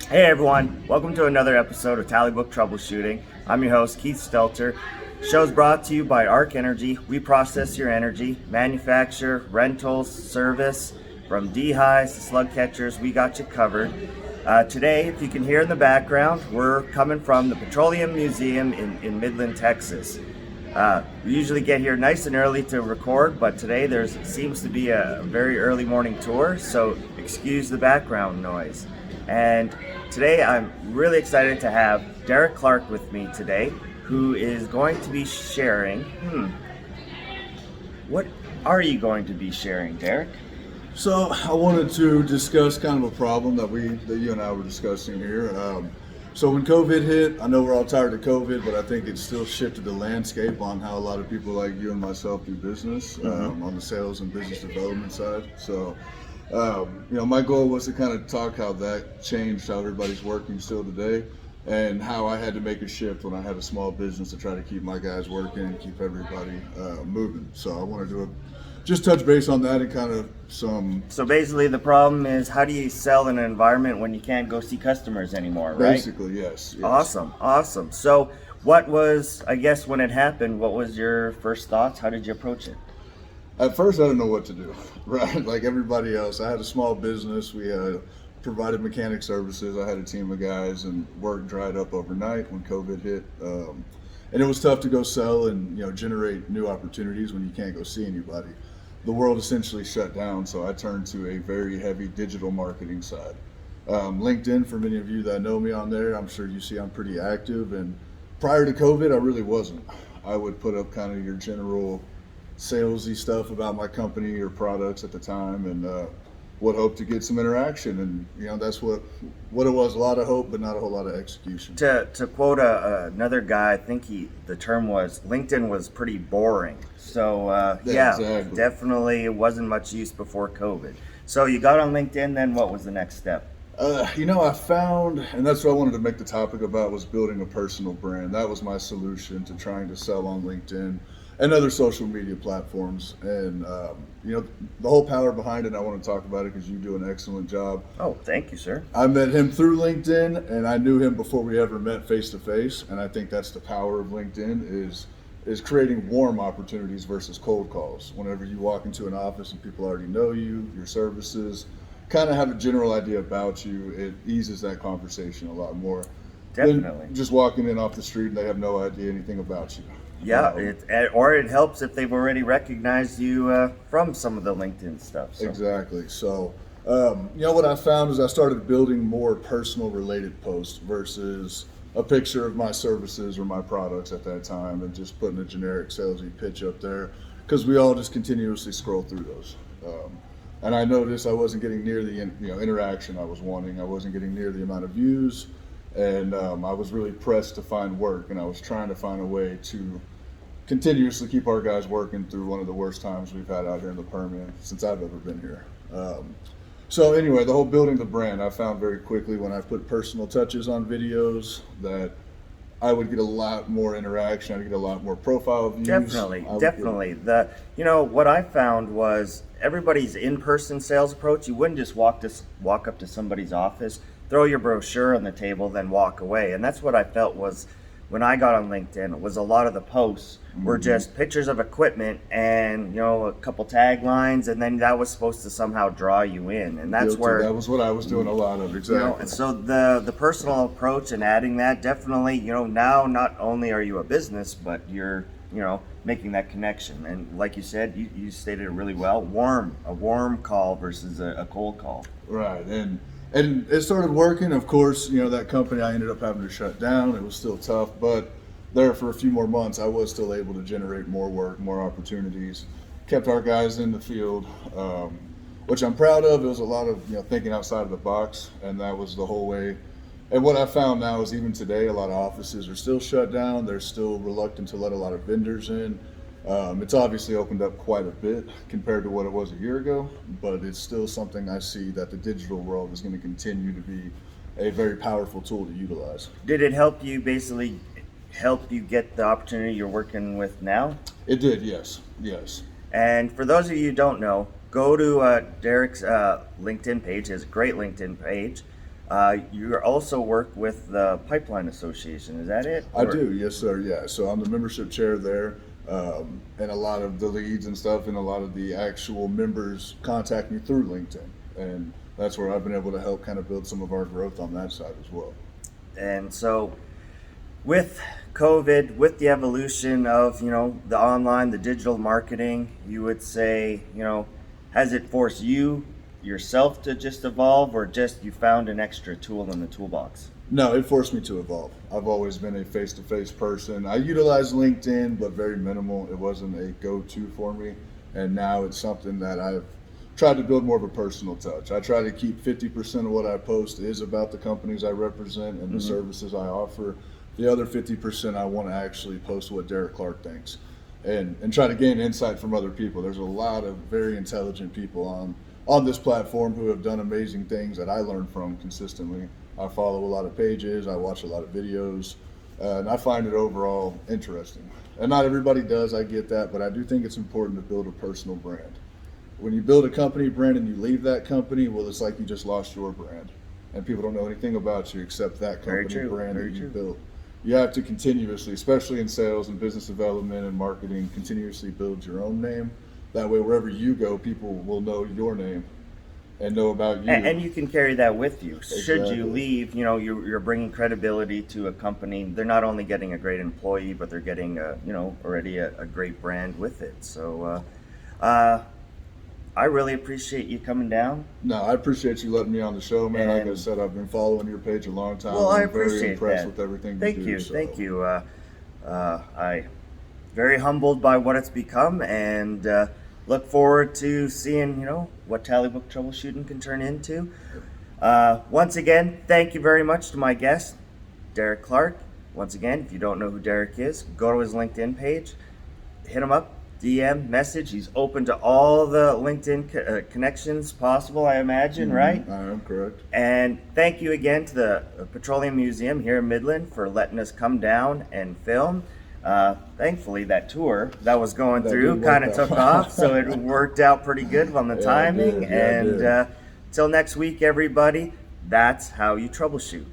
Hey everyone, welcome to another episode of Tally Book Troubleshooting. I'm your host, Keith Stelter. Show's brought to you by Arc Energy. We process your energy, manufacture, rentals, service, from D-highs to slug catchers, we got you covered. Today, if you can hear in the background, we're coming from the Petroleum Museum in Midland, Texas. We usually get here nice and early to record, but today there seems to be a very early morning tour, so excuse the background noise. And today I'm really excited to have Derrick Clark with me today, who is going to be sharing. What are you going to be sharing, Derrick? So I wanted to discuss kind of a problem that you and I were discussing here. So when COVID hit, I know we're all tired of COVID, but I think it still shifted the landscape on how a lot of people like you and myself do business on the sales and business development side. So, my goal was to kind of talk how that changed how everybody's working still today, and how I had to make a shift when I had a small business to try to keep my guys working and keep everybody moving. So I want to just touch base on that and kind of some. So basically, the problem is, how do you sell in an environment when you can't go see customers anymore, right? Basically, yes. Awesome. So what was, I guess, when it happened, what was your first thoughts? How did you approach it? At first, I didn't know what to do, right? Like everybody else, I had a small business. We provided mechanic services. I had a team of guys, and work dried up overnight when COVID hit. And it was tough to go sell and generate new opportunities when you can't go see anybody. The world essentially shut down, so I turned to a very heavy digital marketing side. LinkedIn, for many of you that know me on there, I'm sure you see I'm pretty active. And prior to COVID, I really wasn't. I would put up kind of your general salesy stuff about my company or products at the time, and would hope to get some interaction. And that's what it was, a lot of hope but not a whole lot of execution. To quote another guy, I think the term was, LinkedIn was pretty boring. So Exactly. definitely it wasn't much use before COVID. So you got on LinkedIn, then what was the next step? I found, and that's what I wanted to make the topic about, was building a personal brand. That was my solution to trying to sell on LinkedIn and other social media platforms. And the whole power behind it, I want to talk about it because you do an excellent job. Oh, thank you, sir. I met him through LinkedIn, and I knew him before we ever met face to face. And I think that's the power of LinkedIn is creating warm opportunities versus cold calls. Whenever you walk into an office and people already know you, your services, kind of have a general idea about you, it eases that conversation a lot more. Definitely. Than just walking in off the street and they have no idea anything about you. Yeah, it helps if they've already recognized you from some of the LinkedIn stuff. So. Exactly. So, what I found is I started building more personal related posts versus a picture of my services or my products at that time, and just putting a generic salesy pitch up there, because we all just continuously scroll through those. And I noticed I wasn't getting near the interaction I was wanting. I wasn't getting near the amount of views, and I was really pressed to find work, and I was trying to find a way to continuously keep our guys working through one of the worst times we've had out here in the Permian since I've ever been here. So anyway, the whole building the brand, I found very quickly when I put personal touches on videos that I would get a lot more interaction. I'd get a lot more profile views. Definitely. What I found was everybody's in-person sales approach. You wouldn't just walk up to somebody's office, throw your brochure on the table, then walk away. And that's what I felt was when I got on LinkedIn. Was a lot of the posts were just pictures of equipment and a couple taglines, and then that was supposed to somehow draw you in. And that's that was what I was doing a lot of. Exactly. And so the personal approach and adding that, definitely, now not only are you a business, but you're making that connection. And like you said, you stated it really well. A warm call versus a cold call. Right. And it started working. Of course, that company I ended up having to shut down. It was still tough, but there for a few more months, I was still able to generate more work, more opportunities, kept our guys in the field, which I'm proud of. It was a lot of thinking outside of the box, and that was the whole way. And what I found now is, even today, a lot of offices are still shut down. They're still reluctant to let a lot of vendors in. It's obviously opened up quite a bit compared to what it was a year ago, but it's still something I see that the digital world is going to continue to be a very powerful tool to utilize. Did it help you get the opportunity you're working with now? It did, yes. And for those of you who don't know, go to Derrick's LinkedIn page. He has a great LinkedIn page. You also work with the Pipeline Association, is that it? I do, yes, sir. Yeah, so I'm the membership chair there, and a lot of the leads and stuff, and a lot of the actual members contact me through LinkedIn, and that's where I've been able to help kind of build some of our growth on that side as well. And so, with COVID, with the evolution of, the online, the digital marketing, you would say, has it forced you yourself to just evolve, or just you found an extra tool in the toolbox? No, it forced me to evolve. I've always been a face-to-face person. I utilize LinkedIn, but very minimal. It wasn't a go-to for me, and now it's something that I've tried to build more of a personal touch. I try to keep 50% of what I post is about the companies I represent and the services I offer. The other 50% I want to actually post what Derrick Clark thinks, and try to gain insight from other people. There's a lot of very intelligent people on this platform who have done amazing things that I learn from consistently. I follow a lot of pages, I watch a lot of videos, and I find it overall interesting. And not everybody does, I get that, but I do think it's important to build a personal brand. When you build a company brand and you leave that company, well, it's like you just lost your brand, and people don't know anything about you except that company brand that you built. You have to continuously, especially in sales and business development and marketing, continuously build your own name. That way, wherever you go, people will know your name and know about you. And you can carry that with you. Exactly. Should you leave, you're bringing credibility to a company. They're not only getting a great employee, but they're getting, already a great brand with it. So I really appreciate you coming down. No, I appreciate you letting me on the show, man. Like I said, I've been following your page a long time. Well, I I'm very appreciate impressed that. with everything Thank you do. you. So. Thank you. I very humbled by what it's become, and look forward to seeing, what Tallybook Troubleshooting can turn into. Once again, thank you very much to my guest, Derrick Clark. Once again, if you don't know who Derrick is, go to his LinkedIn page, hit him up, DM, message. He's open to all the LinkedIn connections possible, I imagine, right? I am correct. And thank you again to the Petroleum Museum here in Midland for letting us come down and film. Thankfully, that tour that was going through kind of took off, so it worked out pretty good on the timing. It did. And till next week, everybody, that's how you troubleshoot.